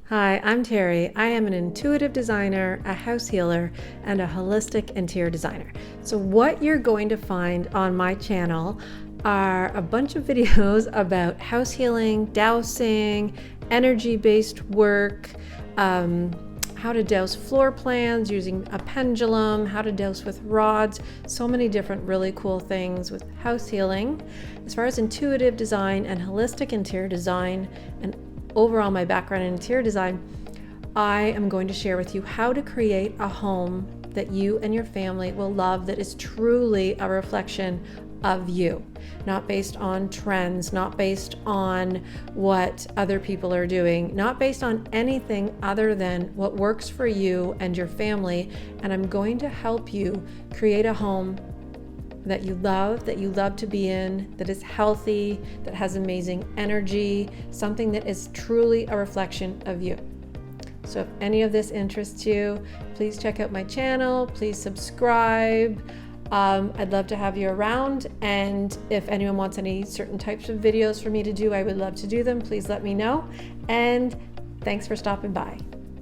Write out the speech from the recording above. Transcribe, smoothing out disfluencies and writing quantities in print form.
Hi, I'm Terry. I am an intuitive designer, a house healer, and a holistic interior designer. So what you're going to find on my channel are a bunch of videos about house healing, dowsing, energy-based work, how to douse floor plans using a pendulum, how to douse with rods, so many different really cool things with house healing. As far as intuitive design and holistic interior design and overall my background in interior design, I am going to share with you how to create a home that you and your family will love, that is truly a reflection of you, not based on trends, not based on what other people are doing, not based on anything other than what works for you and your family. And I'm going to help you create a home that you love to be in, that is healthy, that has amazing energy, something that is truly a reflection of you. So if any of this interests you, please check out my channel, please subscribe. I'd love to have you around, and if anyone wants any certain types of videos for me to do, I would love to do them. Please let me know, and thanks for stopping by.